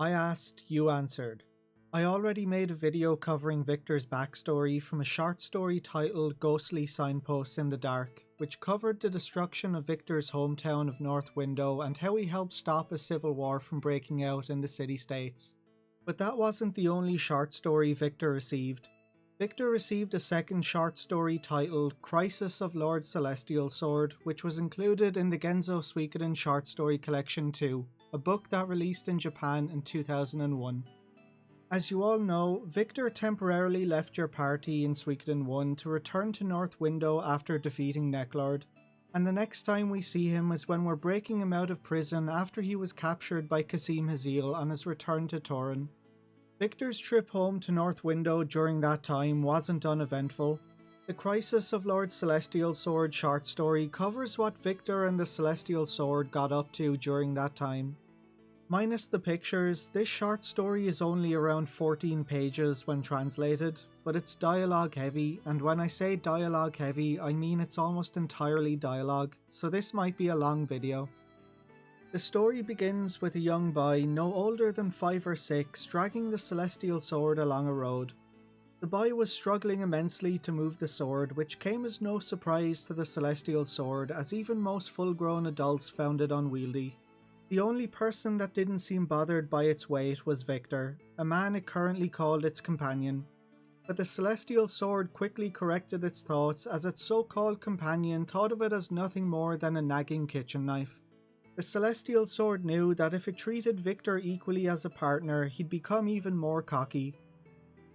I asked, you answered. I already made a video covering Viktor's backstory from a short story titled Ghostly Signposts in the Dark, which covered the destruction of Viktor's hometown of North Window and how he helped stop a civil war from breaking out in the city-states. But that wasn't the only short story Viktor received. Viktor received a second short story titled Crisis of Lord Celestial Sword, which was included in the Genso Suikoden short story collection 2, a book that released in Japan in 2001. As you all know, Viktor temporarily left your party in Suikoden 1 to return to North Window after defeating Neclord, and the next time we see him is when we're breaking him out of prison after he was captured by Kasim Hazil on his return to Torin. Viktor's trip home to North Window during that time wasn't uneventful. The Crisis of Lord Celestial Sword short story covers what Viktor and the Celestial Sword got up to during that time. Minus the pictures, this short story is only around 14 pages when translated, but it's dialogue heavy, and when I say dialogue heavy, I mean it's almost entirely dialogue, so this might be a long video. The story begins with a young boy no older than 5 or 6 dragging the Celestial Sword along a road. The boy was struggling immensely to move the sword, which came as no surprise to the Celestial Sword, as even most full-grown adults found it unwieldy. The only person that didn't seem bothered by its weight was Viktor, a man it currently called its companion. But the Celestial Sword quickly corrected its thoughts, as its so-called companion thought of it as nothing more than a nagging kitchen knife. The Celestial Sword knew that if it treated Viktor equally as a partner, he'd become even more cocky.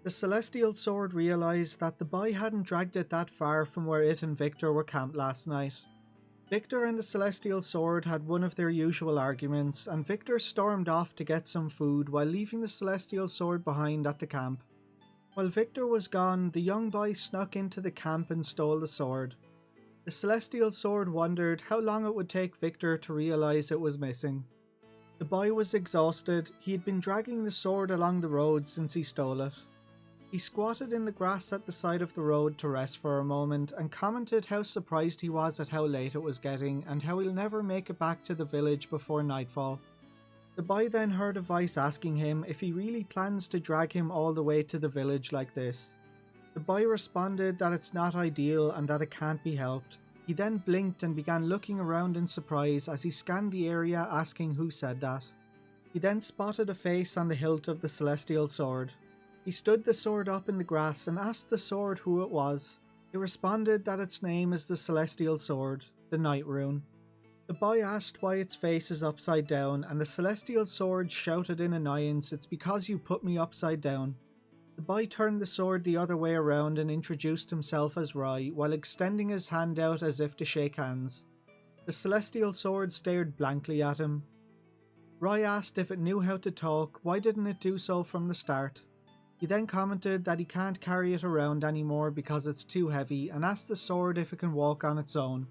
The Celestial Sword realised that the boy hadn't dragged it that far from where it and Viktor were camped last night. Viktor and the Celestial Sword had one of their usual arguments, and Viktor stormed off to get some food while leaving the Celestial Sword behind at the camp. While Viktor was gone, the young boy snuck into the camp and stole the sword. The Celestial Sword wondered how long it would take Viktor to realise it was missing. The boy was exhausted. He had been dragging the sword along the road since he stole it. He squatted in the grass at the side of the road to rest for a moment and commented how surprised he was at how late it was getting and how he'll never make it back to the village before nightfall. The boy then heard a voice asking him if he really plans to drag him all the way to the village like this. The boy responded that it's not ideal and that it can't be helped. He then blinked and began looking around in surprise as he scanned the area, asking who said that. He then spotted a face on the hilt of the Celestial Sword. He stood the sword up in the grass and asked the sword who it was. It responded that its name is the Celestial Sword, the Night Rune. The boy asked why its face is upside down, and the Celestial Sword shouted in annoyance, "It's because you put me upside down." The boy turned the sword the other way around and introduced himself as Roy, while extending his hand out as if to shake hands. The Celestial Sword stared blankly at him. Roy asked if it knew how to talk, why didn't it do so from the start? He then commented that he can't carry it around anymore because it's too heavy, and asked the sword if it can walk on its own.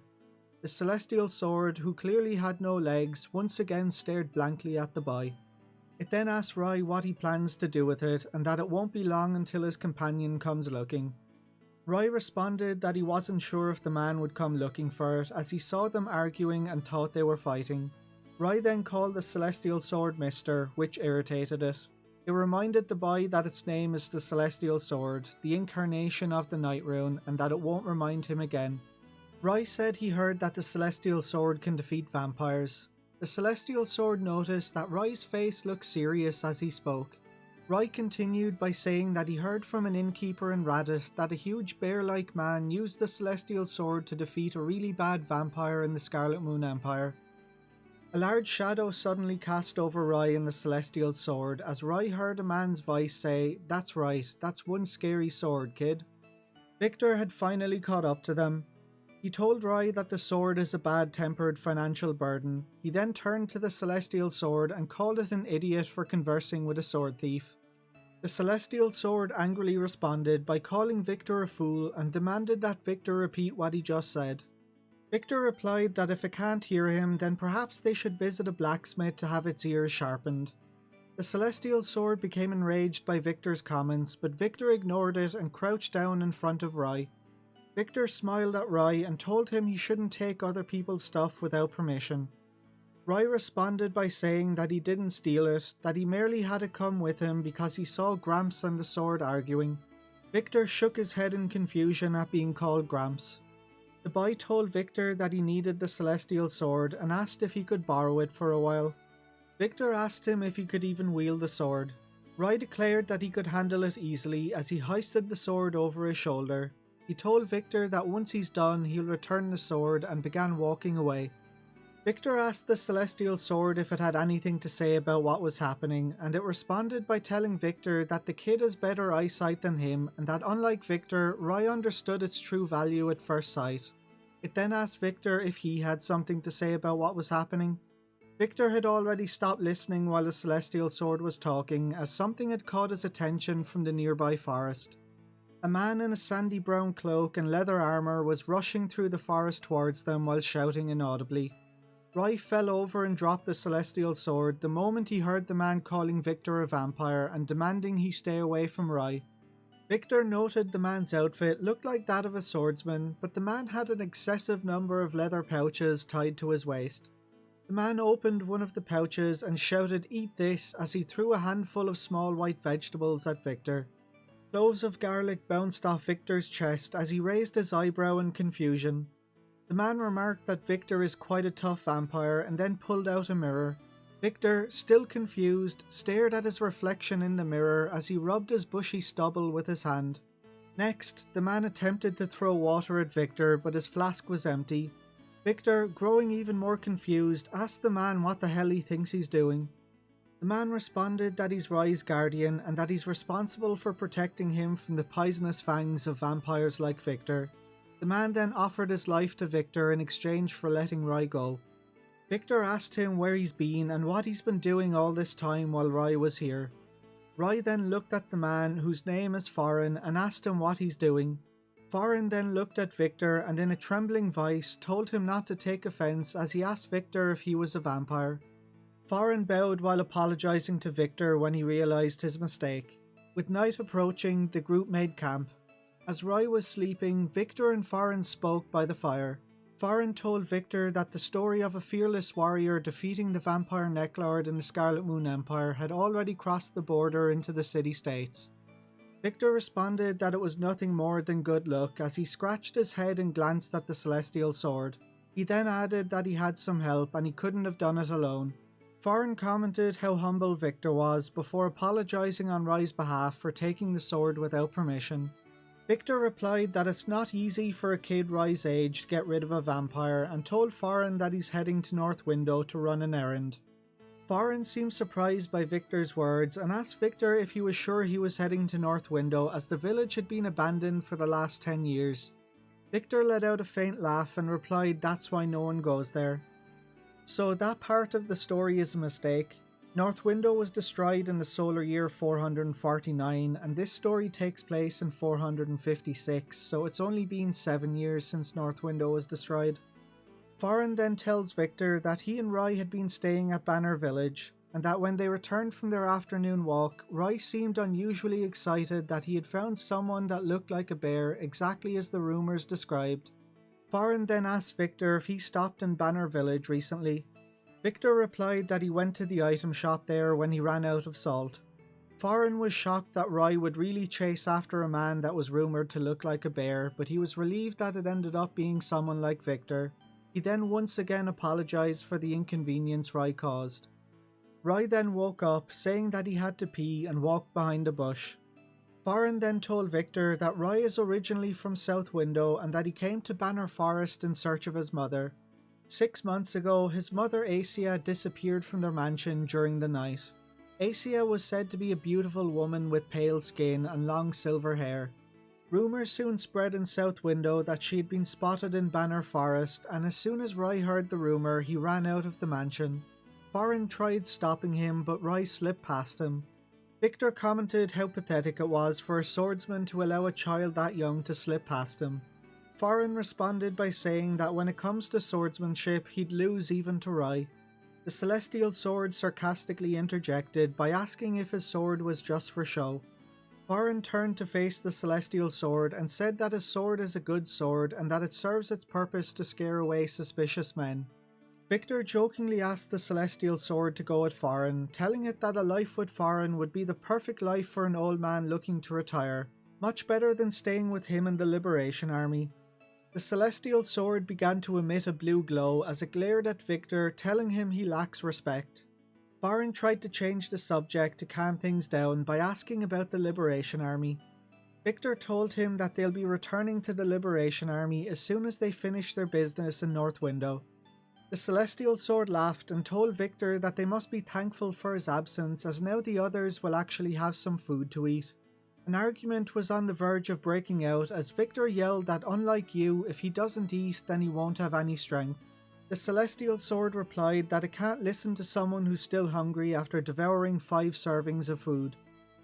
The Celestial Sword, who clearly had no legs, once again stared blankly at the boy. It then asked Roy what he plans to do with it, and that it won't be long until his companion comes looking. Roy responded that he wasn't sure if the man would come looking for it, as he saw them arguing and thought they were fighting. Roy then called the Celestial Sword Mister, which irritated it. It reminded the boy that its name is the Celestial Sword, the incarnation of the Night Rune, and that it won't remind him again. Roy said he heard that the Celestial Sword can defeat vampires. The Celestial Sword noticed that Roy's face looked serious as he spoke. Roy continued by saying that he heard from an innkeeper in Radis that a huge bear-like man used the Celestial Sword to defeat a really bad vampire in the Scarlet Moon Empire. A large shadow suddenly cast over Roy and the Celestial Sword as Roy heard a man's voice say, "That's right, that's one scary sword, kid." Viktor had finally caught up to them. He told Roy that the sword is a bad-tempered financial burden. He then turned to the Celestial Sword and called it an idiot for conversing with a sword thief. The Celestial Sword angrily responded by calling Viktor a fool and demanded that Viktor repeat what he just said. Viktor replied that if it can't hear him, then perhaps they should visit a blacksmith to have its ears sharpened. The Celestial Sword became enraged by Viktor's comments, but Viktor ignored it and crouched down in front of Roy. Viktor smiled at Roy and told him he shouldn't take other people's stuff without permission. Roy responded by saying that he didn't steal it, that he merely had it come with him because he saw Gramps and the sword arguing. Viktor shook his head in confusion at being called Gramps. The boy told Viktor that he needed the celestial sword and asked if he could borrow it for a while. Viktor asked him if he could even wield the sword. Roy declared that he could handle it easily as he hoisted the sword over his shoulder. He told Viktor that once he's done, he'll return the sword and began walking away. Viktor asked the celestial sword if it had anything to say about what was happening, and it responded by telling Viktor that the kid has better eyesight than him and that unlike Viktor, Roy understood its true value at first sight. It then asked Viktor if he had something to say about what was happening. Viktor had already stopped listening while the celestial sword was talking, as something had caught his attention from the nearby forest. A man in a sandy brown cloak and leather armor was rushing through the forest towards them while shouting inaudibly. Roy fell over and dropped the celestial sword the moment he heard the man calling Viktor a vampire and demanding he stay away from Roy. Viktor noted the man's outfit looked like that of a swordsman, but the man had an excessive number of leather pouches tied to his waist. The man opened one of the pouches and shouted, "Eat this," as he threw a handful of small white vegetables at Viktor. Cloves of garlic bounced off Viktor's chest as he raised his eyebrow in confusion. The man remarked that Viktor is quite a tough vampire and then pulled out a mirror. Viktor, still confused, stared at his reflection in the mirror as he rubbed his bushy stubble with his hand. Next, the man attempted to throw water at Viktor, but his flask was empty. Viktor, growing even more confused, asked the man what the hell he thinks he's doing. The man responded that he's Roy's guardian and that he's responsible for protecting him from the poisonous fangs of vampires like Viktor. The man then offered his life to Viktor in exchange for letting Roy go. Viktor asked him where he's been and what he's been doing all this time while Roy was here. Roy then looked at the man, whose name is Foreign, and asked him what he's doing. Foreign then looked at Viktor and in a trembling voice told him not to take offense as he asked Viktor if he was a vampire. Foreign bowed while apologizing to Viktor when he realized his mistake. With night approaching, the group made camp. As Roy was sleeping, Viktor and Foreign spoke by the fire. Foreign told Viktor that the story of a fearless warrior defeating the vampire Neclord in the Scarlet Moon Empire had already crossed the border into the city-states. Viktor responded that it was nothing more than good luck as he scratched his head and glanced at the celestial sword. He then added that he had some help and he couldn't have done it alone. Foreign commented how humble Viktor was before apologizing on Roy's behalf for taking the sword without permission. Viktor replied that it's not easy for a kid Roy's age to get rid of a vampire and told Foreign that he's heading to North Window to run an errand. Foreign seemed surprised by Viktor's words and asked Viktor if he was sure he was heading to North Window as the village had been abandoned for the last 10 years. Viktor let out a faint laugh and replied that's why no one goes there. So that part of the story is a mistake. North Window was destroyed in the solar year 449 and this story takes place in 456, so it's only been 7 years since North Window was destroyed. Foreign then tells Viktor that he and Roy had been staying at Banner Village, and that when they returned from their afternoon walk, Roy seemed unusually excited that he had found someone that looked like a bear exactly as the rumours described. Foreign then asked Viktor if he stopped in Banner Village recently. Viktor replied that he went to the item shop there when he ran out of salt. Foreign was shocked that Roy would really chase after a man that was rumoured to look like a bear, but he was relieved that it ended up being someone like Viktor. He then once again apologised for the inconvenience Roy caused. Roy then woke up, saying that he had to pee and walked behind a bush. Foreign then told Viktor that Roy is originally from South Window and that he came to Banner Forest in search of his mother. 6 months ago, his mother Asia disappeared from their mansion during the night. Asia was said to be a beautiful woman with pale skin and long silver hair. Rumours soon spread in South Window that she had been spotted in Banner Forest, and as soon as Roy heard the rumour, he ran out of the mansion. Foreign tried stopping him, but Roy slipped past him. Viktor commented how pathetic it was for a swordsman to allow a child that young to slip past him. Foreign responded by saying that when it comes to swordsmanship, he'd lose even to Roy. The celestial sword sarcastically interjected by asking if his sword was just for show. Foreign turned to face the celestial sword and said that his sword is a good sword and that it serves its purpose to scare away suspicious men. Victor jokingly asked the Celestial Sword to go with Farin, telling it that a life with Farin would be the perfect life for an old man looking to retire, much better than staying with him in the Liberation Army. The Celestial Sword began to emit a blue glow as it glared at Victor, telling him he lacks respect. Farin tried to change the subject to calm things down by asking about the Liberation Army. Victor told him that they'll be returning to the Liberation Army as soon as they finish their business in North Window. The Celestial Sword laughed and told Victor that they must be thankful for his absence, as now the others will actually have some food to eat. An argument was on the verge of breaking out as Victor yelled that unlike you, if he doesn't eat then he won't have any strength. The Celestial Sword replied that it can't listen to someone who's still hungry after devouring 5 servings of food.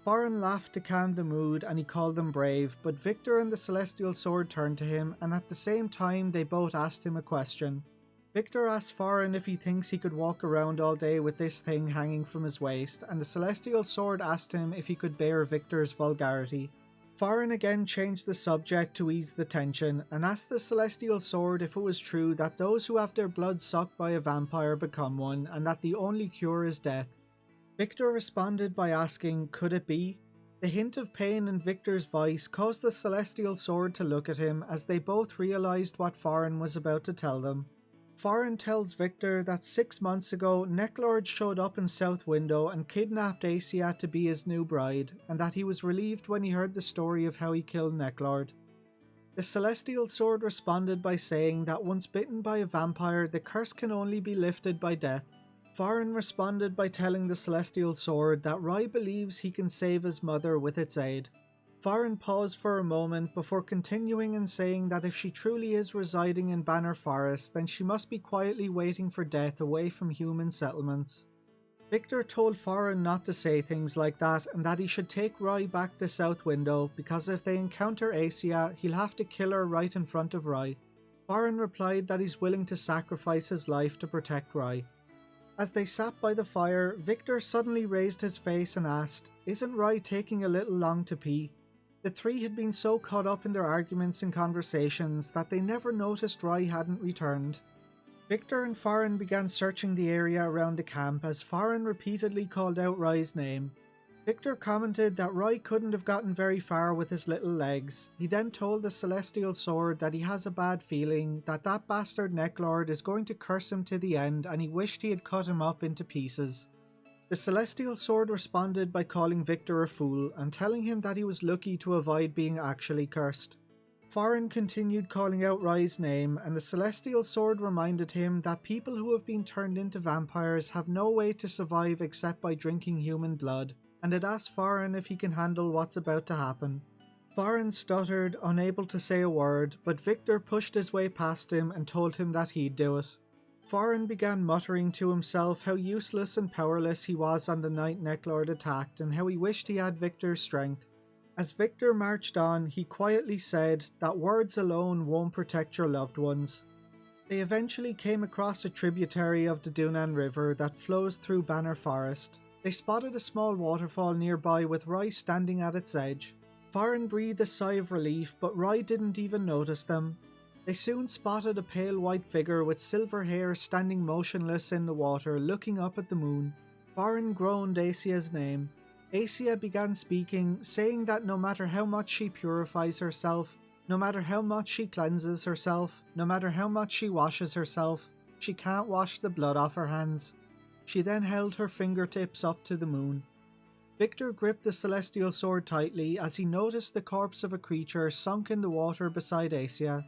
Farin laughed to calm the mood and he called them brave, but Victor and the Celestial Sword turned to him and at the same time they both asked him a question. Victor asked Farin if he thinks he could walk around all day with this thing hanging from his waist, and the Celestial Sword asked him if he could bear Victor's vulgarity. Farin again changed the subject to ease the tension, and asked the Celestial Sword if it was true that those who have their blood sucked by a vampire become one, and that the only cure is death. Victor responded by asking, could it be? The hint of pain in Victor's voice caused the Celestial Sword to look at him as they both realized what Farin was about to tell them. Farin tells Victor that 6 months ago Neclord showed up in South Window and kidnapped Asia to be his new bride, and that he was relieved when he heard the story of how he killed Neclord. The Celestial Sword responded by saying that once bitten by a vampire, the curse can only be lifted by death. Farin responded by telling the Celestial Sword that Rai believes he can save his mother with its aid. Farin paused for a moment before continuing and saying that if she truly is residing in Banner Forest, then she must be quietly waiting for death away from human settlements. Victor told Farin not to say things like that and that he should take Rai back to South Window because if they encounter Asia, he'll have to kill her right in front of Rai. Farin replied that he's willing to sacrifice his life to protect Rai. As they sat by the fire, Victor suddenly raised his face and asked, "Isn't Rai taking a little long to pee?" The three had been so caught up in their arguments and conversations that they never noticed Rai hadn't returned. Victor and Farin began searching the area around the camp as Farin repeatedly called out Rai's name. Victor commented that Rai couldn't have gotten very far with his little legs. He then told the Celestial Sword that he has a bad feeling that bastard Neclord is going to curse him to the end and he wished he had cut him up into pieces. The Celestial Sword responded by calling Victor a fool and telling him that he was lucky to avoid being actually cursed. Farin continued calling out Rai's name and the Celestial Sword reminded him that people who have been turned into vampires have no way to survive except by drinking human blood, and it asked Farin if he can handle what's about to happen. Farin stuttered, unable to say a word, but Victor pushed his way past him and told him that he'd do it. Farin began muttering to himself how useless and powerless he was on the night Neclord attacked and how he wished he had Victor's strength. As Victor marched on, he quietly said that words alone won't protect your loved ones. They eventually came across a tributary of the Dunan River that flows through Banner Forest. They spotted a small waterfall nearby with Rai standing at its edge. Farin breathed a sigh of relief, but Rai didn't even notice them. They soon spotted a pale white figure with silver hair standing motionless in the water, looking up at the moon. Farin groaned Asia's name. Asia began speaking, saying that no matter how much she purifies herself, no matter how much she cleanses herself, no matter how much she washes herself, she can't wash the blood off her hands. She then held her fingertips up to the moon. Victor gripped the Celestial Sword tightly as he noticed the corpse of a creature sunk in the water beside Asia.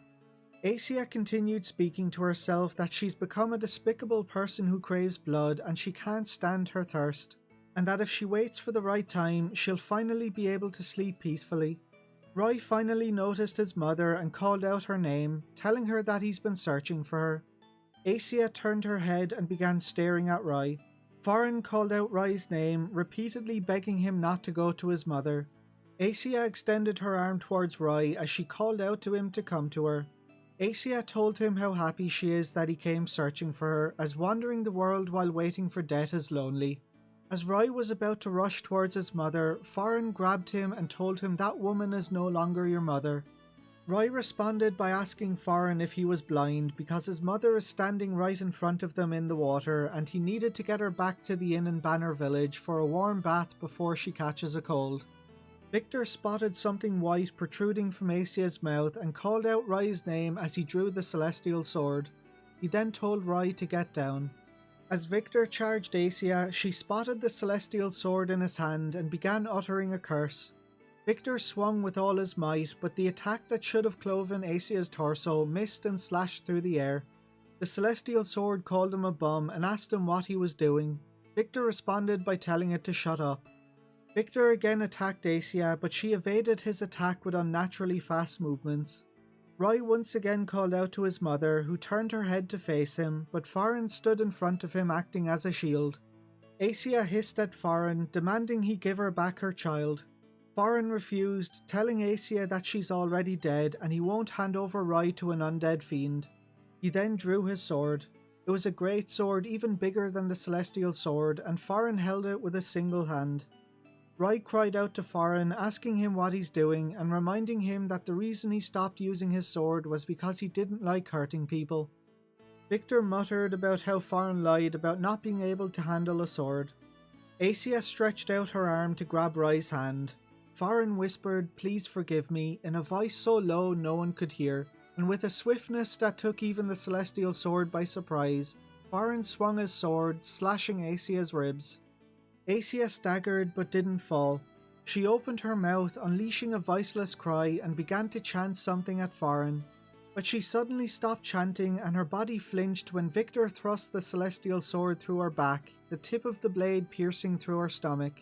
Asia continued speaking to herself that she's become a despicable person who craves blood and she can't stand her thirst, and that if she waits for the right time, she'll finally be able to sleep peacefully. Rai finally noticed his mother and called out her name, telling her that he's been searching for her. Asia turned her head and began staring at Rai. Farin called out Rai's name, repeatedly begging him not to go to his mother. Asia extended her arm towards Rai as she called out to him to come to her. Asia told him how happy she is that he came searching for her, as wandering the world while waiting for death is lonely. As Rai was about to rush towards his mother, Farin grabbed him and told him that woman is no longer your mother. Roy responded by asking Foreign if he was blind because his mother is standing right in front of them in the water and he needed to get her back to the inn in Banner Village for a warm bath before she catches a cold. Viktor spotted something white protruding from Asia's mouth and called out Roy's name as he drew the celestial sword. He then told Roy to get down. As Viktor charged Asia, she spotted the celestial sword in his hand and began uttering a curse. Viktor swung with all his might, but the attack that should have cloven Asia's torso missed and slashed through the air. The celestial sword called him a bum and asked him what he was doing. Viktor responded by telling it to shut up. Viktor again attacked Asia, but she evaded his attack with unnaturally fast movements. Roy once again called out to his mother, who turned her head to face him, but Foreign stood in front of him acting as a shield. Asia hissed at Foreign, demanding he give her back her child. Foreign refused, telling Asia that she's already dead and he won't hand over Roy to an undead fiend. He then drew his sword. It was a great sword, even bigger than the celestial sword, and Foreign held it with a single hand. Roy cried out to Foreign, asking him what he's doing and reminding him that the reason he stopped using his sword was because he didn't like hurting people. Viktor muttered about how Foreign lied about not being able to handle a sword. Asia stretched out her arm to grab Roy's hand. Foreign whispered, "Please forgive me," in a voice so low no one could hear, and with a swiftness that took even the celestial sword by surprise, Foreign swung his sword, slashing Asia's ribs. Asia staggered but didn't fall. She opened her mouth, unleashing a voiceless cry, and began to chant something at Foreign. But she suddenly stopped chanting and her body flinched when Viktor thrust the celestial sword through her back, the tip of the blade piercing through her stomach.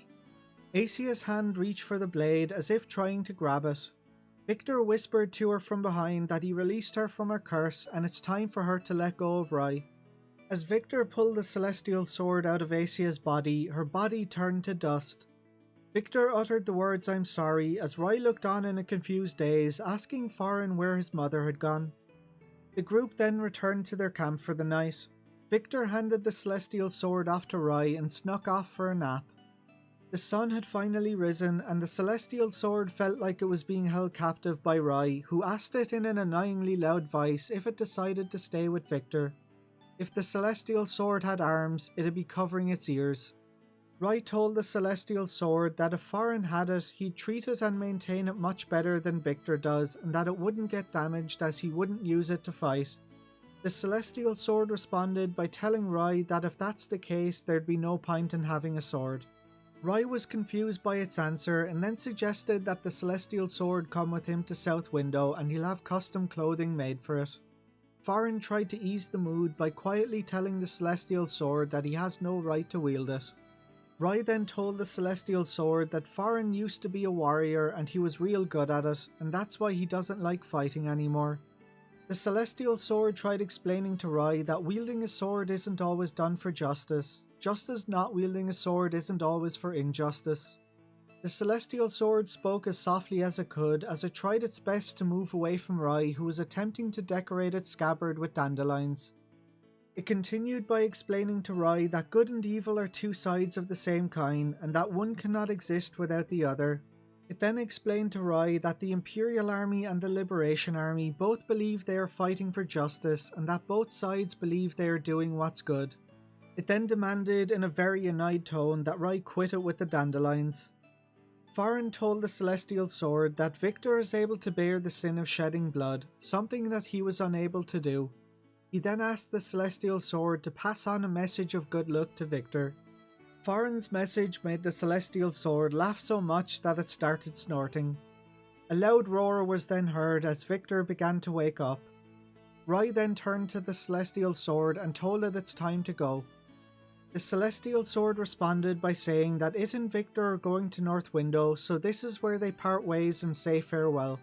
Asia's hand reached for the blade as if trying to grab it. Viktor whispered to her from behind that he released her from her curse and it's time for her to let go of Roy. As Viktor pulled the celestial sword out of Asia's body, her body turned to dust. Viktor uttered the words "I'm sorry" as Roy looked on in a confused daze, asking Foreign where his mother had gone. The group then returned to their camp for the night. Viktor handed the celestial sword off to Roy and snuck off for a nap. The sun had finally risen and the celestial sword felt like it was being held captive by Roy, who asked it in an annoyingly loud voice if it decided to stay with Viktor. If the celestial sword had arms, it'd be covering its ears. Roy told the celestial sword that if Foreign had it, he'd treat it and maintain it much better than Viktor does, and that it wouldn't get damaged as he wouldn't use it to fight. The celestial sword responded by telling Roy that if that's the case, there'd be no point in having a sword. Roy was confused by its answer and then suggested that the celestial sword come with him to South Window and he'll have custom clothing made for it. Foreign tried to ease the mood by quietly telling the celestial sword that he has no right to wield it. Roy then told the celestial sword that Foreign used to be a warrior and he was real good at it, and that's why he doesn't like fighting anymore. The celestial sword tried explaining to Roy that wielding a sword isn't always done for justice, just as not wielding a sword isn't always for injustice. The celestial sword spoke as softly as it could as it tried its best to move away from Roy, who was attempting to decorate its scabbard with dandelions. It continued by explaining to Roy that good and evil are two sides of the same coin and that one cannot exist without the other. It then explained to Roy that the Imperial Army and the Liberation Army both believe they are fighting for justice and that both sides believe they are doing what's good. It then demanded in a very annoyed tone that Roy quit it with the dandelions. Foreign told the celestial sword that Viktor is able to bear the sin of shedding blood, something that he was unable to do. He then asked the celestial sword to pass on a message of good luck to Viktor. Foreign's message made the celestial sword laugh so much that it started snorting. A loud roar was then heard as Viktor began to wake up. Roy then turned to the celestial sword and told it it's time to go. The celestial sword responded by saying that it and Viktor are going to North Window, so this is where they part ways and say farewell.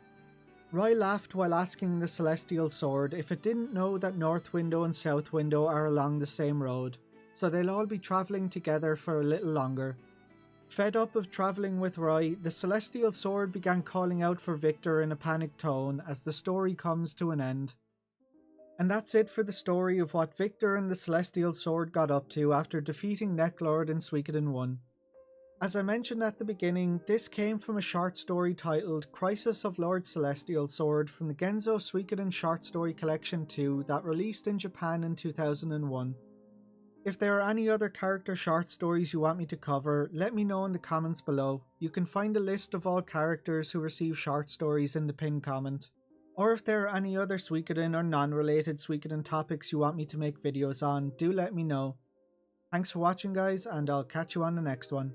Roy laughed while asking the celestial sword if it didn't know that North Window and South Window are along the same road, so they'll all be travelling together for a little longer. Fed up of travelling with Roy, the celestial sword began calling out for Viktor in a panicked tone as the story comes to an end. And that's it for the story of what Viktor and the celestial sword got up to after defeating Neclord in Suikoden 1. As I mentioned at the beginning, this came from a short story titled Crisis of Lord Celestial Sword from the Genso Suikoden Short Story Collection 2 that released in Japan in 2001. If there are any other character short stories you want me to cover, let me know in the comments below. You can find a list of all characters who receive short stories in the pinned comment. Or if there are any other Suikoden or non-related Suikoden topics you want me to make videos on, do let me know. Thanks for watching guys, and I'll catch you on the next one.